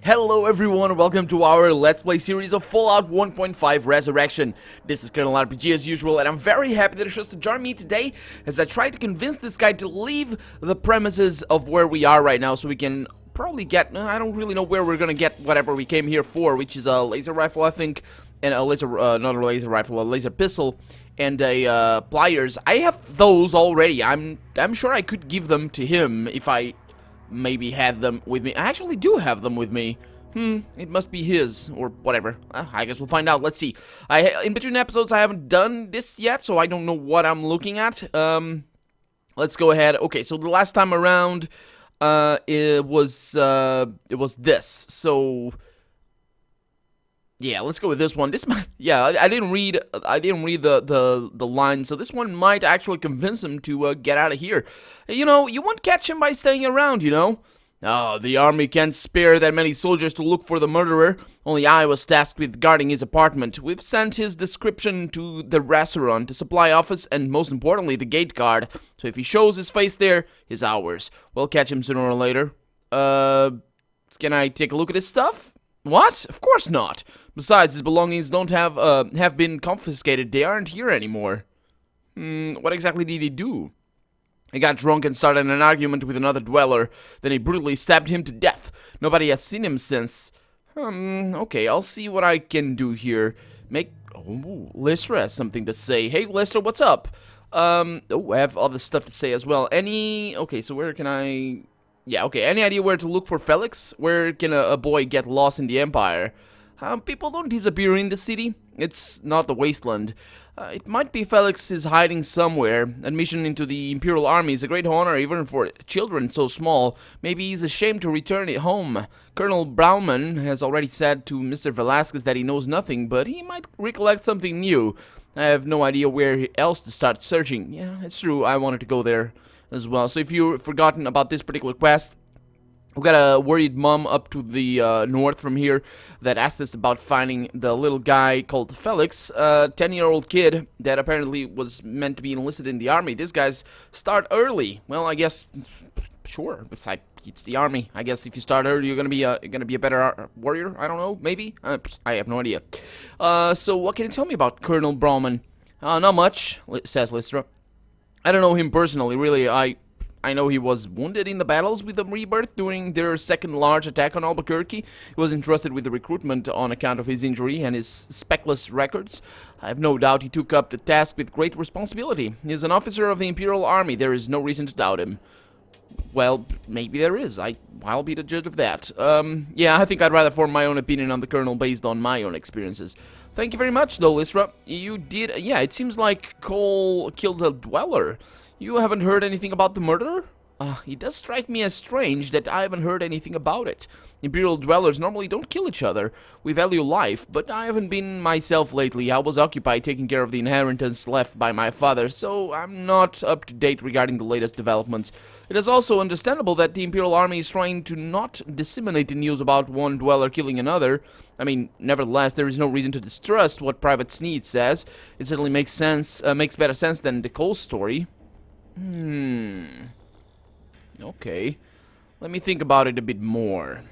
Hello everyone, welcome to our Let's Play series of Fallout 1.5 Resurrection. This is Colonel RPG as usual, and I'm very happy that it's just to join me today as I try to convince this guy to leave the premises of where we are right now so we can probably get, I don't really know where we're gonna get whatever we came here for, which is a laser rifle, I think, and a laser, not a laser rifle, a laser pistol, and a pliers. I have those already. I'm sure I could give them to him if I maybe had them with me. I actually do have them with me. It must be his, or whatever. I guess we'll find out. Let's see. In between episodes, I haven't done this yet, so I don't know what I'm looking at. Let's go ahead. Okay, so the last time around, it was this. So yeah, let's go with this one. This might, yeah, I didn't read the line, so this one might actually convince him to get out of here. You know, you won't catch him by staying around, you know. Oh, the army can't spare that many soldiers to look for the murderer. Only I was tasked with guarding his apartment. We've sent his description to the restaurant, the supply office, and most importantly, the gate guard. So if he shows his face there, he's ours. We'll catch him sooner or later. Can I take a look at his stuff? What? Of course not. Besides, his belongings don't have been confiscated. They aren't here anymore. What exactly did he do? He got drunk and started an argument with another dweller. Then he brutally stabbed him to death. Nobody has seen him since. Okay, I'll see what I can do here. Oh, Lystra has something to say. Hey, Lystra, what's up? Oh, I have other stuff to say as well. Okay, so where can I... Yeah, okay, any idea where to look for Felix? Where can a boy get lost in the Empire? People don't disappear in the city. It's not the wasteland. It might be Felix is hiding somewhere. Admission into the Imperial Army is a great honor even for children so small. Maybe he's ashamed to return it home. Colonel Brownman has already said to Mr. Velasquez that he knows nothing, but he might recollect something new. I have no idea where else to start searching. Yeah, it's true, I wanted to go there as well. So if you've forgotten about this particular quest, we got a worried mom up to the north from here that asked us about finding the little guy called Felix, a 10-year-old kid that apparently was meant to be enlisted in the army. This guy's start early. Well, I guess, sure, it's the army. I guess if you start early, you're gonna be a better warrior. I don't know, maybe. I have no idea. So what can you tell me about Colonel Brauman? Not much, says Lystra. I don't know him personally, really. I know he was wounded in the battles with the Rebirth during their second large attack on Albuquerque. He was entrusted with the recruitment on account of his injury and his speckless records. I have no doubt he took up the task with great responsibility. He is an officer of the Imperial Army. There is no reason to doubt him. Well, maybe there is. I'll be the judge of that. Yeah, I think I'd rather form my own opinion on the Colonel based on my own experiences. Thank you very much, though, Lystra. You did... Yeah, it seems like Cole killed a dweller. You haven't heard anything about the murderer? It does strike me as strange that I haven't heard anything about it. Imperial dwellers normally don't kill each other. We value life, but I haven't been myself lately. I was occupied taking care of the inheritance left by my father, so I'm not up to date regarding the latest developments. It is also understandable that the Imperial Army is trying to not disseminate the news about one dweller killing another. I mean, nevertheless, there is no reason to distrust what Private Sneed says. It certainly makes sense, makes better sense than the Cole story. Okay. Let me think about it a bit more.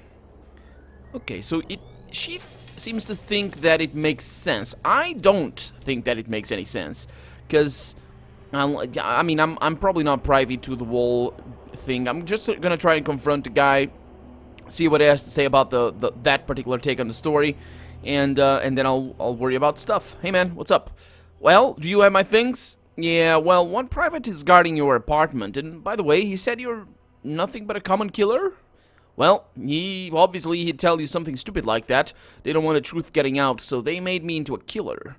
Okay, so she seems to think that it makes sense. I don't think that it makes any sense. Because, I mean, I'm probably not privy to the wall thing. I'm just gonna try and confront the guy, see what he has to say about that particular take on the story, and then I'll worry about stuff. Hey man, what's up? Well, do you have my things? Yeah, well, one private is guarding your apartment, and by the way, he said you're nothing but a common killer? Well, he'd tell you something stupid like that. They don't want the truth getting out, so they made me into a killer.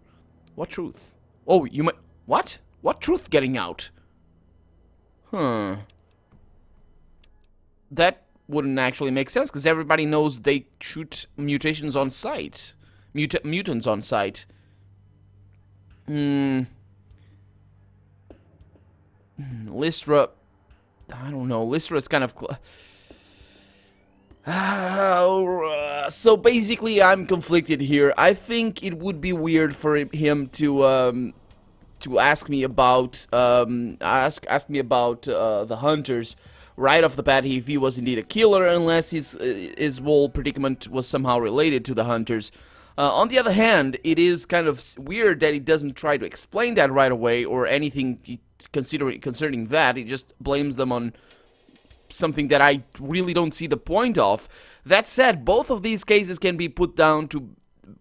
What truth? Oh, what? What truth getting out? That wouldn't actually make sense, because everybody knows they shoot mutations on sight. Mutants on sight. Lystra, I don't know. Lystra's kind of... so basically, I'm conflicted here. I think it would be weird for him to ask me about the hunters right off the bat if he was indeed a killer, unless his whole predicament was somehow related to the hunters. On the other hand, it is kind of weird that he doesn't try to explain that right away or anything concerning that. He just blames them on something that I really don't see the point of. That said, both of these cases can be put down to,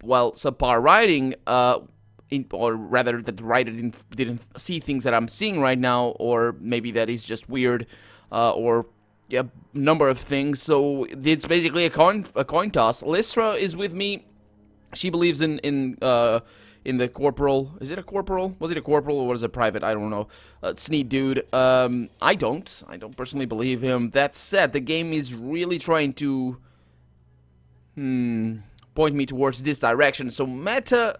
well, subpar writing, or rather that the writer didn't see things that I'm seeing right now, or maybe that he's just weird, or yeah, number of things. So it's basically a coin toss. Lystra is with me. She believes in the corporal. Is it a corporal? Was it a corporal or was it a private? I don't know. Sneed dude. I don't personally believe him. That said, the game is really trying to point me towards this direction. So meta-wise,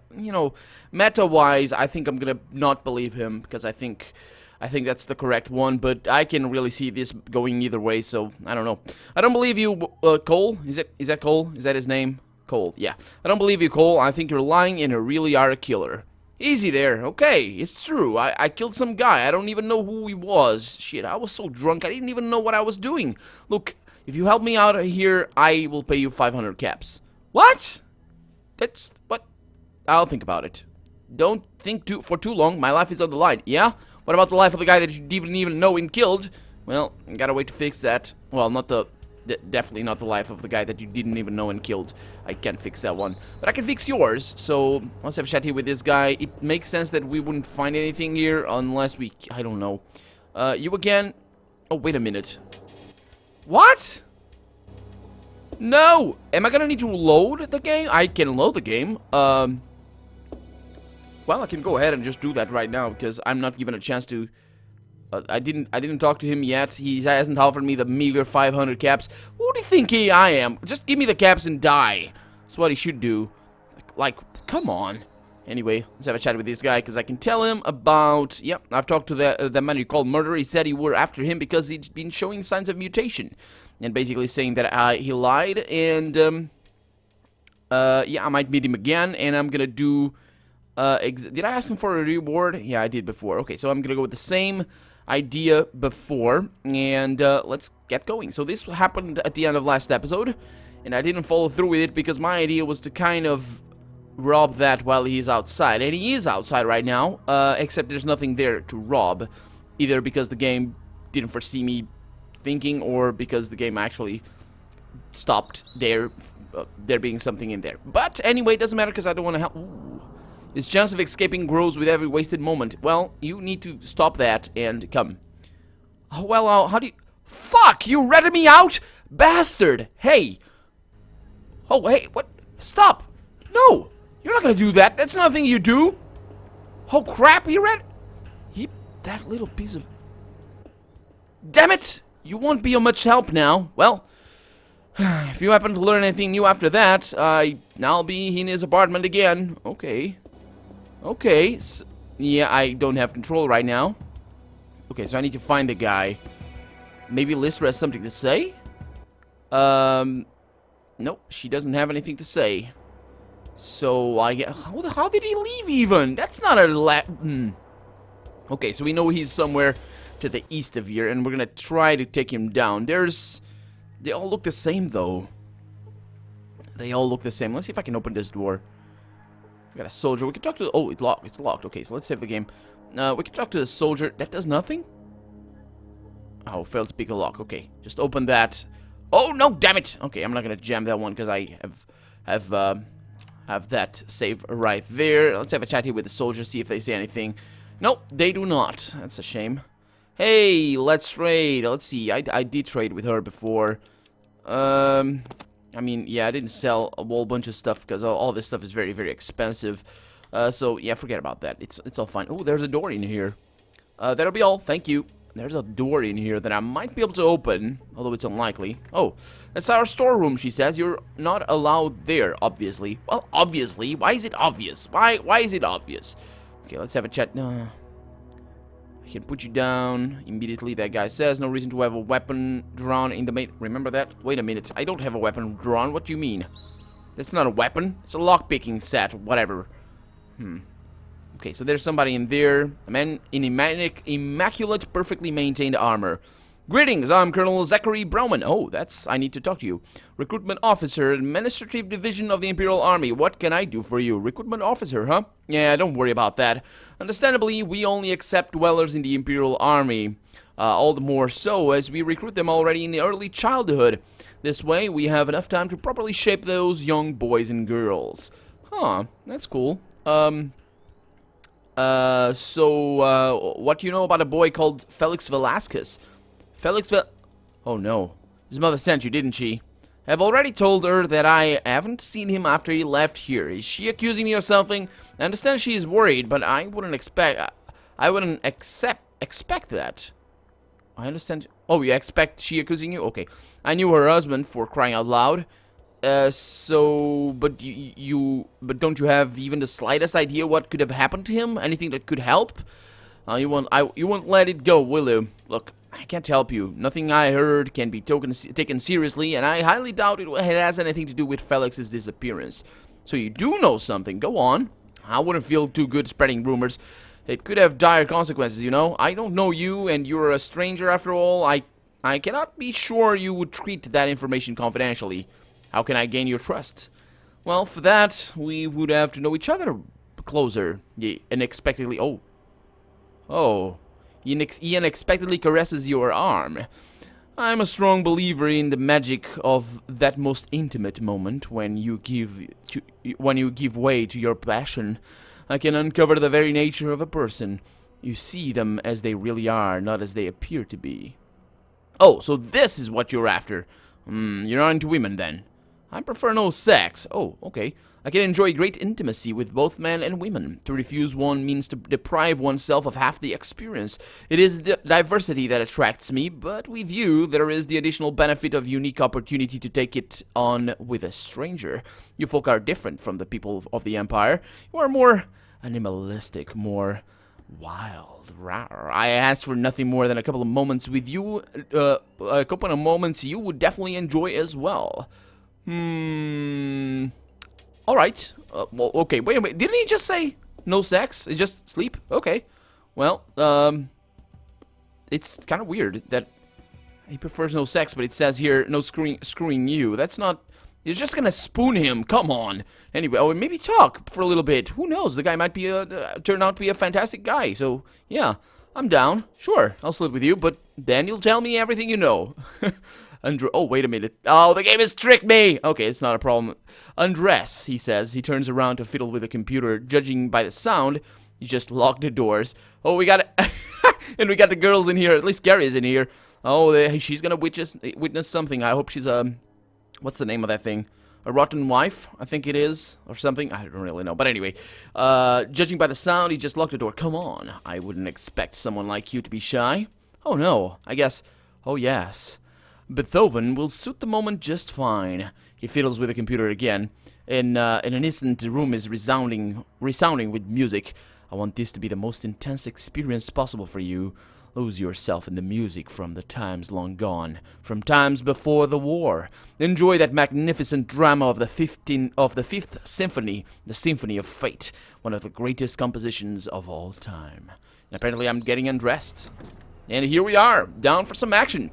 I think I'm gonna not believe him because I think that's the correct one. But I can really see this going either way. So I don't know. I don't believe you, Cole. Is that Cole? Is that his name? Cole, yeah. I don't believe you, Cole. I think you're lying and you really are a killer. Easy there. Okay, it's true. I killed some guy. I don't even know who he was. Shit, I was so drunk I didn't even know what I was doing. Look, if you help me out of here, I will pay you 500 caps. What? That's what? I'll think about it. Don't think for too long. My life is on the line. Yeah? What about the life of the guy that you didn't even know and killed? Well, I gotta wait to fix that. Well, definitely not the life of the guy that you didn't even know and killed. I can't fix that one. But I can fix yours. So, let's have a chat here with this guy. It makes sense that we wouldn't find anything here unless we... I don't know. You again? Oh, wait a minute. What? No! Am I gonna need to load the game? I can load the game. Well, I can go ahead and just do that right now because I'm not given a chance to... I didn't talk to him yet. He hasn't offered me the meager 500 caps. Who do you think I am? Just give me the caps and die. That's what he should do. Like, come on. Anyway, let's have a chat with this guy because I can tell him about... Yep, I've talked to the man you called Murderer. He said he were after him because he'd been showing signs of mutation. And basically saying that he lied. And, yeah, I might meet him again. And I'm gonna do... did I ask him for a reward? Yeah, I did before. Okay, so I'm gonna go with the same idea before, and let's get going. So this happened at the end of last episode, and I didn't follow through with it because my idea was to kind of rob that while he's outside, and he is outside right now, except there's nothing there to rob, either because the game didn't foresee me thinking, or because the game actually stopped there being something in there. But anyway, it doesn't matter because I don't want to help. Ooh. His chance of escaping grows with every wasted moment. Well, you need to stop that and come. Oh, well, how do you... Fuck! You ratted me out? Bastard! Hey! Oh, hey, what? Stop! No! You're not gonna do that. That's nothing you do! Oh, crap, you rat... That little piece of... Damn it! You won't be of much help now. Well... If you happen to learn anything new after that, I'll be in his apartment again. Okay. Okay, so, yeah, I don't have control right now. Okay, so I need to find the guy. Maybe Lystra has something to say? Nope, she doesn't have anything to say. So, I get... How did he leave even? That's not a Okay, so we know he's somewhere to the east of here, and we're gonna try to take him down. They all look the same, though. They all look the same. Let's see if I can open this door. We got a soldier. We can talk to... Oh, it's locked. It's locked. Okay, so let's save the game. We can talk to the soldier. That does nothing? Oh, failed to pick the lock. Okay, just open that. Oh, no, damn it. Okay, I'm not going to jam that one because I have that save right there. Let's have a chat here with the soldier, see if they say anything. Nope, they do not. That's a shame. Hey, let's trade. Let's see. I did trade with her before. I mean, yeah, I didn't sell a whole bunch of stuff because all this stuff is very, very expensive. So, yeah, forget about that. It's all fine. Oh, there's a door in here. That'll be all. Thank you. There's a door in here that I might be able to open, although it's unlikely. Oh, that's our storeroom, she says. You're not allowed there, obviously. Well, obviously. Why is it obvious? Why is it obvious? Okay, let's have a chat. No. I can put you down immediately, that guy says. No reason to have a weapon drawn in the main... Remember that? Wait a minute. I don't have a weapon drawn. What do you mean? That's not a weapon. It's a lockpicking set. Whatever. Okay, so there's somebody in there. A man in immaculate, perfectly maintained armor. Greetings, I'm Colonel Zachary Brauman. Oh, I need to talk to you. Recruitment Officer, Administrative Division of the Imperial Army. What can I do for you? Recruitment Officer, huh? Yeah, don't worry about that. Understandably, we only accept dwellers in the Imperial Army. All the more so as we recruit them already in the early childhood. This way, we have enough time to properly shape those young boys and girls. Huh, that's cool. What do you know about a boy called Felix Velasquez? Oh no. His mother sent you, didn't she? I've already told her that I haven't seen him after he left here. Is she accusing me of something? I understand she is worried, but I wouldn't expect that. I understand. Oh, you expect she accusing you? Okay. I knew her husband, for crying out loud. But don't you have even the slightest idea what could have happened to him? Anything that could help? You won't let it go, will you? Look, I can't help you. Nothing I heard can be taken seriously, and I highly doubt it has anything to do with Felix's disappearance. So you do know something. Go on. I wouldn't feel too good spreading rumors. It could have dire consequences, you know. I don't know you, and you're a stranger after all. I cannot be sure you would treat that information confidentially. How can I gain your trust? Well, for that, we would have to know each other closer. He unexpectedly... Oh. He unexpectedly caresses your arm. I'm a strong believer in the magic of that most intimate moment when you give way to your passion. I can uncover the very nature of a person. You see them as they really are, not as they appear to be. Oh, so this is what you're after. You're not into women then. I prefer no sex. Oh, okay. I can enjoy great intimacy with both men and women. To refuse one means to deprive oneself of half the experience. It is the diversity that attracts me, but with you, there is the additional benefit of unique opportunity to take it on with a stranger. You folk are different from the people of the Empire. You are more animalistic, more wild. Rawr. I asked for nothing more than a couple of moments with you. A couple of moments you would definitely enjoy as well. Alright. Well, okay, wait a minute. Didn't he just say no sex? It's just sleep? Okay. Well, it's kind of weird that he prefers no sex, but it says here, no screwing you. That's not... You're just gonna spoon him. Come on. Anyway, or maybe talk for a little bit. Who knows? The guy might be turn out to be a fantastic guy. So, yeah. I'm down. Sure, I'll sleep with you, but then you'll tell me everything you know. Oh, wait a minute. Oh, the game has tricked me! Okay, it's not a problem. Undress, he says. He turns around to fiddle with the computer. Judging by the sound, he just locked the doors. Oh, we got it. And we got the girls in here. At least Gary is in here. Oh, she's gonna witness something. I hope she's, what's the name of that thing? A rotten wife, I think it is, or something. I don't really know. But anyway, judging by the sound, he just locked the door. Come on. I wouldn't expect someone like you to be shy. Oh, no. I guess... Oh, yes. Beethoven will suit the moment just fine. He fiddles with the computer again. In an instant, the room is resounding with music. I want this to be the most intense experience possible for you. Lose yourself in the music from the times long gone, from times before the war. Enjoy that magnificent drama of the Fifth Symphony, the Symphony of Fate, one of the greatest compositions of all time. And apparently, I'm getting undressed, and here we are, down for some action.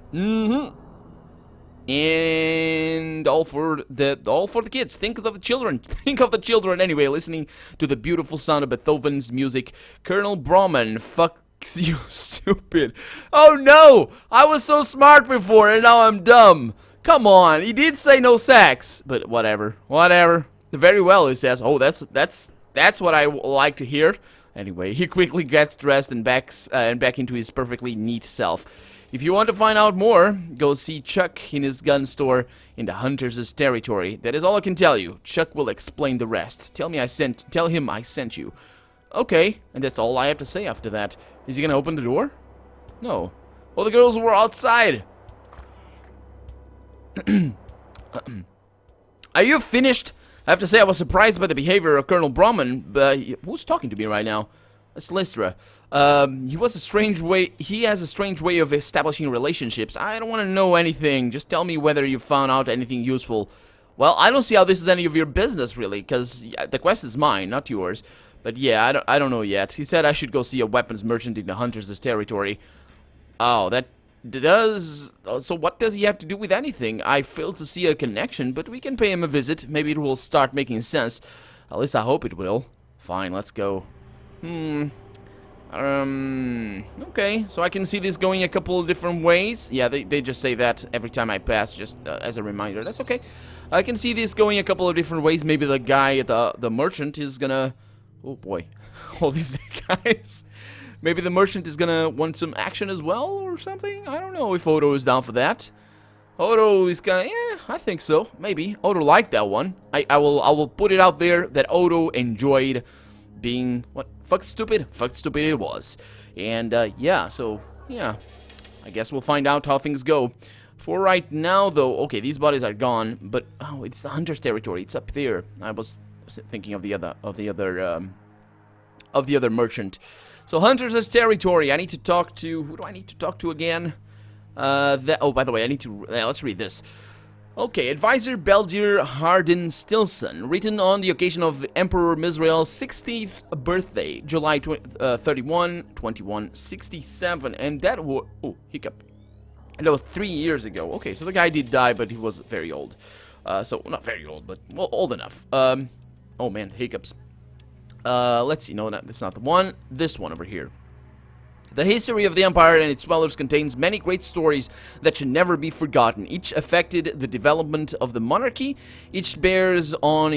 And all for the kids. Think of the children. Think of the children. Anyway, listening to the beautiful sound of Beethoven's music. Colonel Brauman, fuck you, stupid. Oh no! I was so smart before, and now I'm dumb. Come on, he did say no sex, but whatever. Very well, he says. Oh, that's what I like to hear. Anyway, he quickly gets dressed and back into his perfectly neat self. If you want to find out more, go see Chuck in his gun store in the Hunters' territory. That is all I can tell you. Chuck will explain the rest. Tell him I sent you. Okay, and that's all I have to say after that. Is he gonna open the door? No. Oh, the girls were outside. Are you finished? I have to say I was surprised by the behavior of Colonel Brauman, but who's talking to me right now? That's Lystra. He has a strange way of establishing relationships. I don't want to know anything. Just tell me whether you found out anything useful. Well, I don't see how this is any of your business, really, because the quest is mine, not yours. But yeah, I don't know yet. He said I should go see a weapons merchant in the Hunters' territory. Oh, So what does he have to do with anything? I fail to see a connection, but we can pay him a visit. Maybe it will start making sense. At least I hope it will. Fine, let's go. Okay, so I can see this going a couple of different ways. Yeah, they just say that every time I pass, just as a reminder. That's okay. I can see this going a couple of different ways. Maybe the guy at the merchant is gonna... Oh boy, all these guys. Maybe the merchant is gonna want some action as well or something. I don't know if Odo is down for that. Odo is kinda... Yeah, I think so. Maybe. Odo liked that one. I will put it out there that Odo enjoyed being... What? Fuck stupid? Fuck stupid it was. And, yeah, so, yeah. I guess we'll find out how things go. For right now, though, okay, these bodies are gone, but, oh, it's the hunter's territory. It's up there. I was thinking of the other merchant. So, hunter's territory. I need to talk to... Who do I need to talk to again? Oh, by the way, I need to... let's read this. Okay, Advisor Beldir Hardin Stilson, written on the occasion of Emperor Misrael's 60th birthday, July 31, 2167, and that was... Oh, hiccup. And that was 3 years ago. Okay, so the guy did die, but he was very old. So, not very old, but, well, old enough. Oh man, hiccups. Let's see, no, that's not the one. This one over here. The history of the Empire and its dwellers contains many great stories that should never be forgotten. Each affected the development of the monarchy. Each bears on an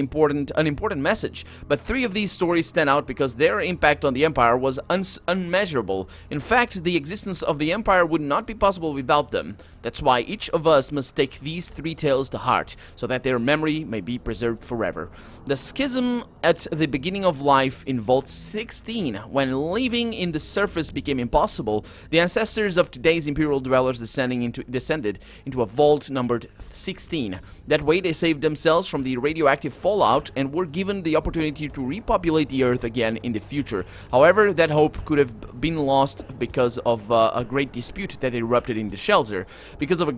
important message. But 3 of these stories stand out because their impact on the Empire was unmeasurable. In fact, the existence of the Empire would not be possible without them. That's why each of us must take these 3 tales to heart, so that their memory may be preserved forever. The schism at the beginning of life in Vault 16, when living in the surface became impossible, the ancestors of today's Imperial dwellers descended into a vault numbered 16. That way they saved themselves from the radioactive fallout and were given the opportunity to repopulate the Earth again in the future. However, that hope could have been lost because of a great dispute that erupted in the shelter. Because of a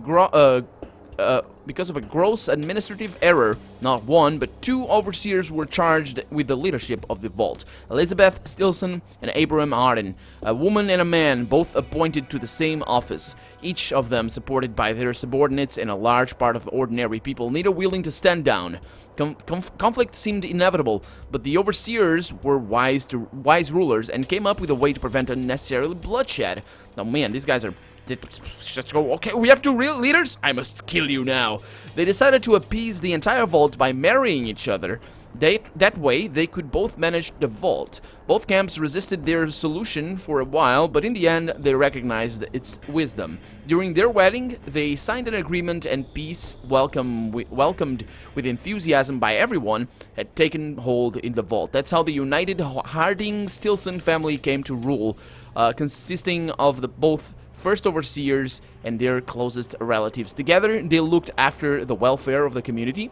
gross administrative error, not 1 but 2 overseers were charged with the leadership of the vault. Elizabeth Stilson and Abraham Arden, a woman and a man, both appointed to the same office, each of them supported by their subordinates and a large part of ordinary people, neither willing to stand down. Conflict seemed inevitable, but the overseers were wise rulers and came up with a way to prevent unnecessary bloodshed. Now man, these guys are... Just go, okay, we have 2 real leaders? I must kill you now. They decided to appease the entire vault by marrying each other. That way, they could both manage the vault. Both camps resisted their solution for a while, but in the end, they recognized its wisdom. During their wedding, they signed an agreement, and peace, welcomed with enthusiasm by everyone, had taken hold in the vault. That's how the united Harding-Stilson family came to rule, consisting of both first overseers and their closest relatives. Together, they looked after the welfare of the community,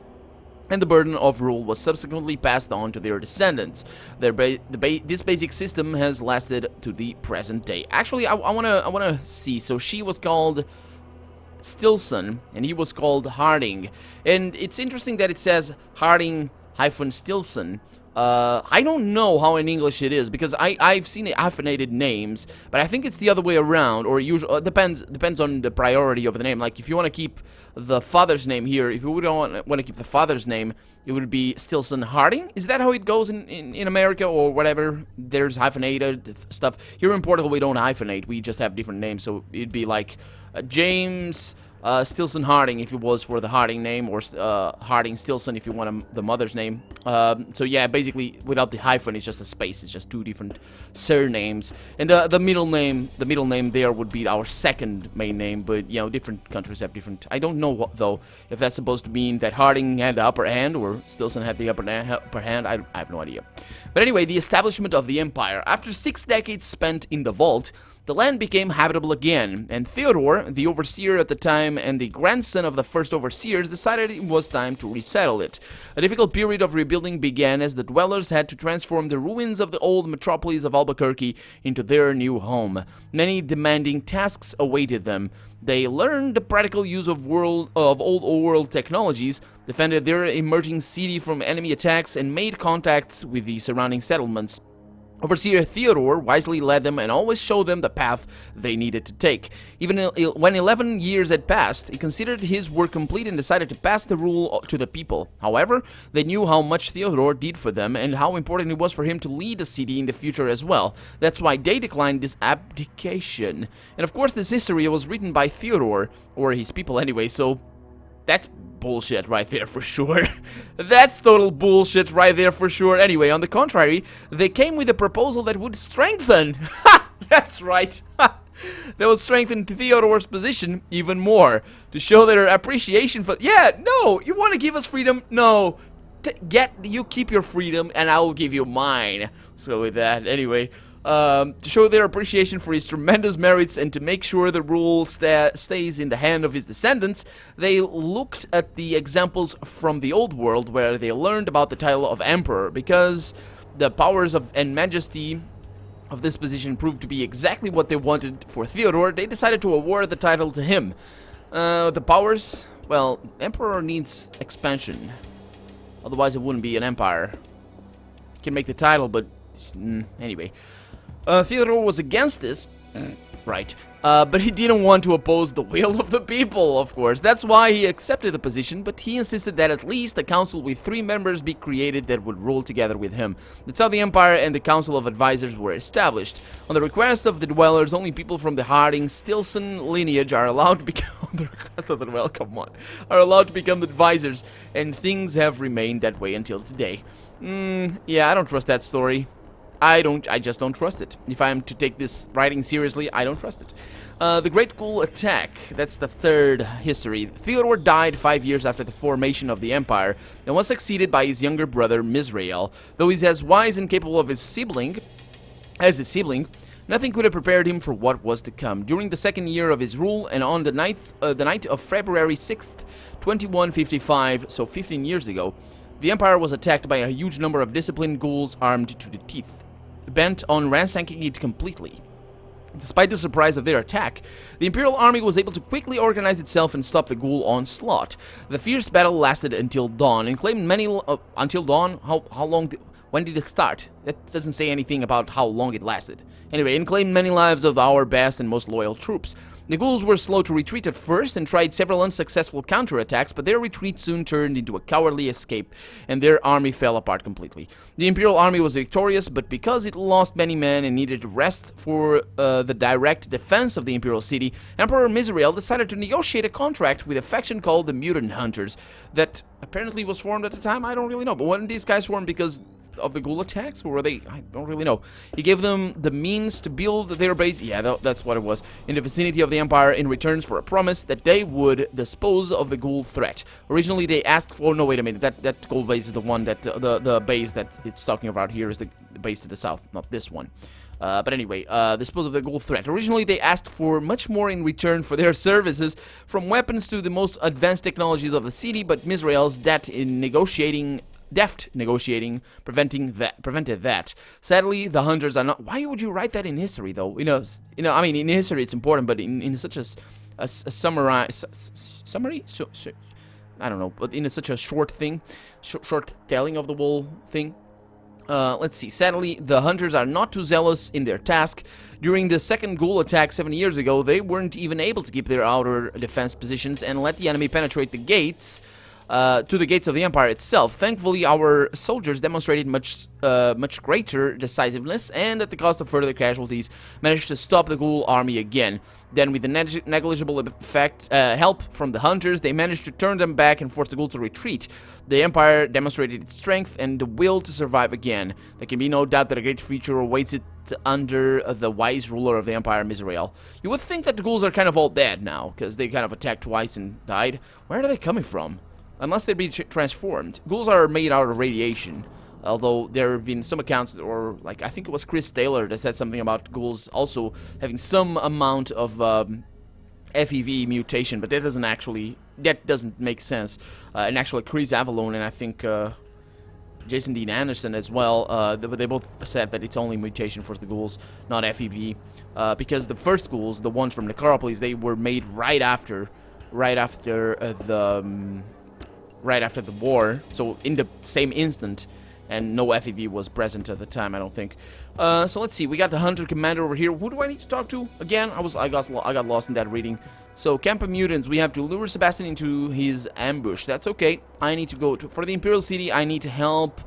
and the burden of rule was subsequently passed on to their descendants. This basic system has lasted to the present day. Actually, I wanna see. So she was called Stilson, and he was called Harding. And it's interesting that it says Harding-Stilson. I don't know how in English it is, because I've seen hyphenated names, but I think it's the other way around, or usually depends on the priority of the name. Like, if you want to keep the father's name here, if you don't want to keep the father's name, it would be Stilson Harding. Is that how it goes in America, or whatever? There's hyphenated stuff. Here in Portugal, we don't hyphenate, we just have different names, so it'd be like James... Stilson Harding if it was for the Harding name, or Harding Stilson if you want the mother's name. So yeah, basically without the hyphen, it's just a space. It's just 2 different surnames, and the middle name there would be our second main name. But you know, different countries have different. I don't know though if that's supposed to mean that Harding had the upper hand or Stilson had the upper hand. I have no idea. But anyway, the establishment of the empire after 6 decades spent in the vault. The land became habitable again, and Theodore, the overseer at the time and the grandson of the first overseers, decided it was time to resettle it. A difficult period of rebuilding began as the dwellers had to transform the ruins of the old metropolis of Albuquerque into their new home. Many demanding tasks awaited them. They learned the practical use of old world technologies, defended their emerging city from enemy attacks, and made contacts with the surrounding settlements. Overseer Theodore wisely led them and always showed them the path they needed to take. Even when 11 years had passed, he considered his work complete and decided to pass the rule to the people. However, they knew how much Theodore did for them and how important it was for him to lead the city in the future as well. That's why they declined this abdication. And of course, this history was written by Theodore, or his people anyway, so that's bullshit right there for sure. That's total bullshit right there for sure. Anyway, on the contrary, they came with a proposal that would strengthen. Ha! That's right. Ha! That would strengthen Theodore's position even more to show their appreciation for. Yeah, no, you want to give us freedom? No, you keep your freedom, and I will give you mine. So with that, anyway. To show their appreciation for his tremendous merits and to make sure the rule stays in the hand of his descendants, they looked at the examples from the old world where they learned about the title of emperor, because the powers and majesty of this position proved to be exactly what they wanted for Theodore. They decided to award the title to him. The powers, well, emperor needs expansion, otherwise it wouldn't be an empire. You can make the title, but anyway. Theodore was against this, right, but he didn't want to oppose the will of the people, of course. That's why he accepted the position, but he insisted that at least a council with 3 members be created that would rule together with him. That's how the Empire and the Council of Advisors were established. On the request of the dwellers, only people from the Harding-Stilson lineage are allowed to become on the request of the are allowed to become the advisors, and things have remained that way until today. Yeah, I don't trust that story. I just don't trust it. If I am to take this writing seriously, I don't trust it. The Great Ghoul Attack, that's the third history. Theodore died 5 years after the formation of the Empire, and was succeeded by his younger brother, Misrael. Though he's as wise and capable of his sibling, nothing could have prepared him for what was to come. During the second year of his rule, and on the night of February 6th, 2155, so 15 years ago, the Empire was attacked by a huge number of disciplined ghouls armed to the teeth, bent on ransacking it completely. Despite the surprise of their attack, the Imperial Army was able to quickly organize itself and stop the ghoul onslaught. The fierce battle lasted until dawn, and claimed many... until dawn? How long... when did it start? That doesn't say anything about how long it lasted. Anyway, and claimed many lives of our best and most loyal troops. The ghouls were slow to retreat at first and tried several unsuccessful counterattacks, but their retreat soon turned into a cowardly escape, and their army fell apart completely. The Imperial Army was victorious, but because it lost many men and needed rest for the direct defense of the Imperial City, Emperor Misrael decided to negotiate a contract with a faction called the Mutant Hunters that apparently was formed at the time. I don't really know, but when these guys formed because of the ghoul attacks, or were they? I don't really know. He gave them the means to build their base, yeah, that's what it was, in the vicinity of the Empire in return for a promise that they would dispose of the ghoul threat. Originally they asked for, no wait a minute, that ghoul base is the one that, the base that it's talking about here is the base to the south, not this one. But anyway, dispose of the ghoul threat. Originally, they asked for much more in return for their services, from weapons to the most advanced technologies of the city, but Misrael's deft negotiating prevented that. Sadly, the hunters are not. Why would you write that in history, though? You know. I mean, in history it's important, but in such a summary. So, I don't know, but in such a short thing, short telling of the whole thing. Let's see. Sadly, the hunters are not too zealous in their task. During the second ghoul attack 7 years ago, they weren't even able to keep their outer defense positions and let the enemy penetrate the gates. To the gates of the Empire itself. Thankfully, our soldiers demonstrated much greater decisiveness, and at the cost of further casualties, managed to stop the ghoul army again. Then, with the negligible help from the hunters, they managed to turn them back and force the ghoul to retreat. The Empire demonstrated its strength and the will to survive again. There can be no doubt that a great future awaits it under the wise ruler of the Empire, Misrael. You would think that the ghouls are kind of all dead now, because they kind of attacked twice and died. Where are they coming from? Unless they be transformed. Ghouls are made out of radiation. Although there have been some accounts, or like I think it was Chris Taylor that said something about ghouls also having some amount of FEV mutation, but that doesn't make sense. And actually Chris Avalone and I think Jason Dean Anderson as well, they both said that it's only mutation for the ghouls, not FEV, because the first ghouls, the ones from Necropolis, they were made right after the war, so in the same instant And no FEV was present at the time, I don't think. So let's see. We got the Hunter Commander over here. Who do I need to talk to? Again, I got lost in that reading. So, Camp of Mutants. We have to lure Sebastian into his ambush. That's okay. I need to go for the Imperial City. I need to help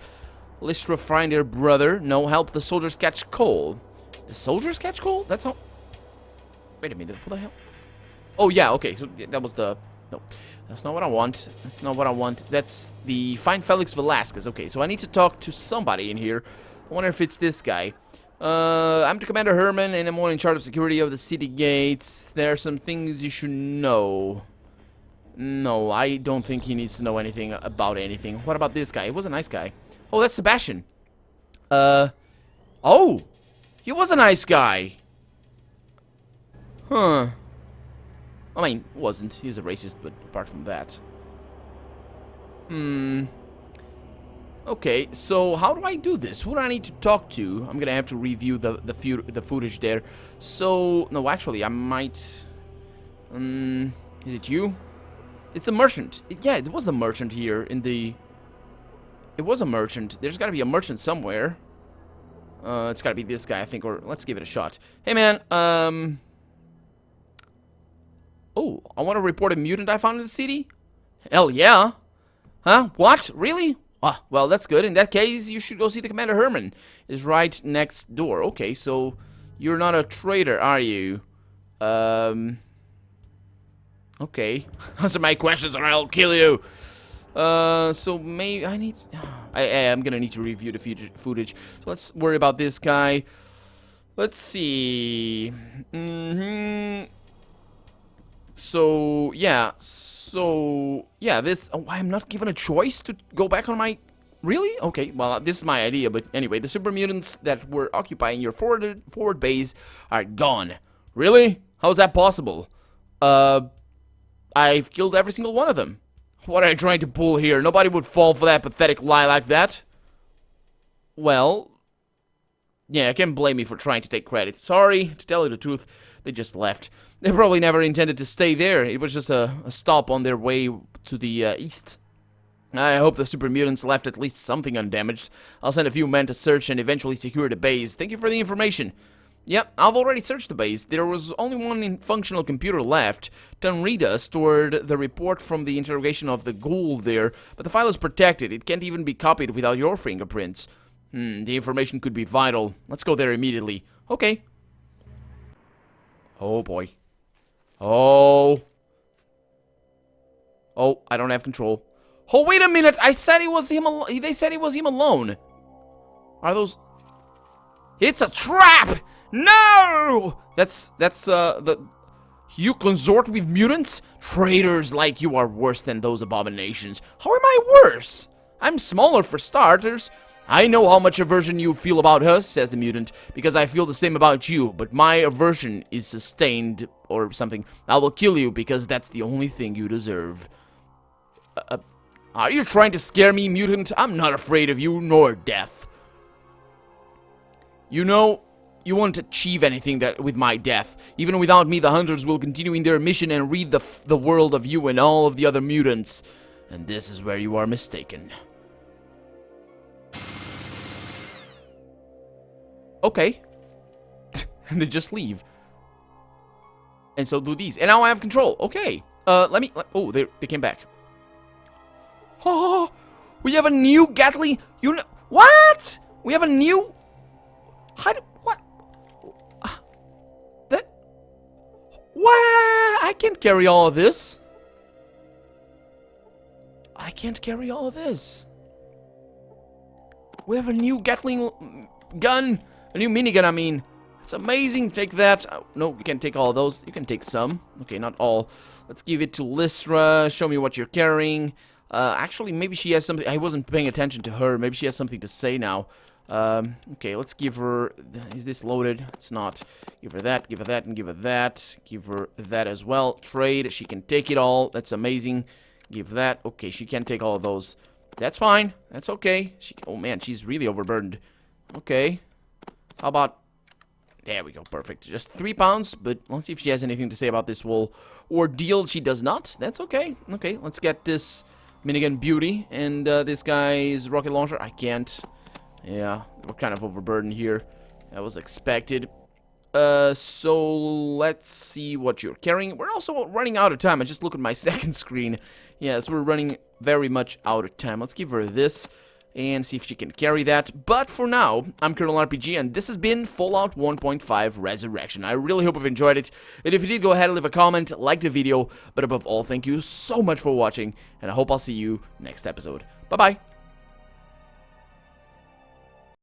Lystra find their brother. No, help the soldiers catch Cole. The soldiers catch Cole? That's how... Wait a minute. What the hell? Oh, yeah. Okay. So, that was the... No. That's not what I want. That's not what I want. That's the find Felix Velasquez. Okay, so I need to talk to somebody in here. I wonder if it's this guy. I'm the Commander Herman, and I'm more in charge of security of the city gates. There are some things you should know. No, I don't think he needs to know anything about anything. What about this guy? He was a nice guy. Oh, that's Sebastian. Oh! He was a nice guy. Huh. I mean, wasn't. He was a racist, but apart from that. Okay, so how do I do this? Who do I need to talk to? I'm gonna have to review the footage there. So, no, actually, I might... is it you? It's the merchant. Yeah, it was the merchant here in the... It was a merchant. There's gotta be a merchant somewhere. It's gotta be this guy, I think, or let's give it a shot. Hey, man, Oh, I want to report a mutant I found in the city? Hell yeah. Huh? What? Really? Ah, well, that's good. In that case, you should go see the Commander Herman. Is right next door. Okay, so you're not a traitor, are you? Okay. Answer my questions or I'll kill you. So maybe I need... I'm gonna need to review the footage. So let's worry about this guy. Let's see. So, yeah, this... Oh, I'm not given a choice to go back on my... Really? Okay, well, this is my idea, but anyway, the super mutants that were occupying your forward base are gone. Really? How's that possible? I've killed every single one of them. What are you trying to pull here? Nobody would fall for that pathetic lie like that. Well... Yeah, I can't blame me for trying to take credit. Sorry, to tell you the truth, they just left. They probably never intended to stay there. It was just a stop on their way to the east. I hope the super mutants left at least something undamaged. I'll send a few men to search and eventually secure the base. Thank you for the information. Yep, I've already searched the base. There was only one functional computer left. Tanrita stored the report from the interrogation of the ghoul there, but the file is protected. It can't even be copied without your fingerprints. The information could be vital. Let's go there immediately. Okay. Oh, boy. Oh. Oh, I don't have control. Oh, wait a minute. I said it was him. They said it was him alone. Are those... It's a trap! No! That's the... You consort with mutants? Traitors like you are worse than those abominations. How am I worse? I'm smaller for starters. I know how much aversion you feel about us, says the mutant, because I feel the same about you, but my aversion is sustained, or something. I will kill you, because that's the only thing you deserve. Are you trying to scare me, mutant? I'm not afraid of you, nor death. You know, you won't achieve anything with my death. Even without me, the hunters will continue in their mission and rid the world of you and all of the other mutants. And this is where you are mistaken. Okay. And they just leave. And so do these. And now I have control. Okay. Oh, they came back. Oh, we have a new Gatling. What? We have a new... What? What? I can't carry all of this. I can't carry all of this. We have a new Gatling gun. A new minigun, I mean. It's amazing. Take that. No, you can't take all of those. You can take some. Okay, not all. Let's give it to Lystra. Show me what you're carrying. Actually, maybe she has something. I wasn't paying attention to her. Maybe she has something to say now. Okay, let's give her... Is this loaded? It's not. Give her that, give her that, and give her that. Give her that as well. Trade. She can take it all. That's amazing. Give that. Okay, she can't take all of those. That's fine. That's okay. Oh, man, she's really overburdened. Okay. How about... There we go. Perfect. Just 3 pounds, but let's see if she has anything to say about this whole ordeal. She does not. That's okay. Okay, let's get this Minigun Beauty, and this guy's rocket launcher. I can't. Yeah, we're kind of overburdened here. That was expected. So let's see what you're carrying. We're also running out of time. I just look at my second screen. Yes, we're running very much out of time. Let's give her this and see if she can carry that. But for now, I'm Colonel RPG, and this has been Fallout 1.5 Resurrection. I really hope you've enjoyed it, and if you did, go ahead and leave a comment, like the video, but above all, thank you so much for watching, and I hope I'll see you next episode. Bye-bye!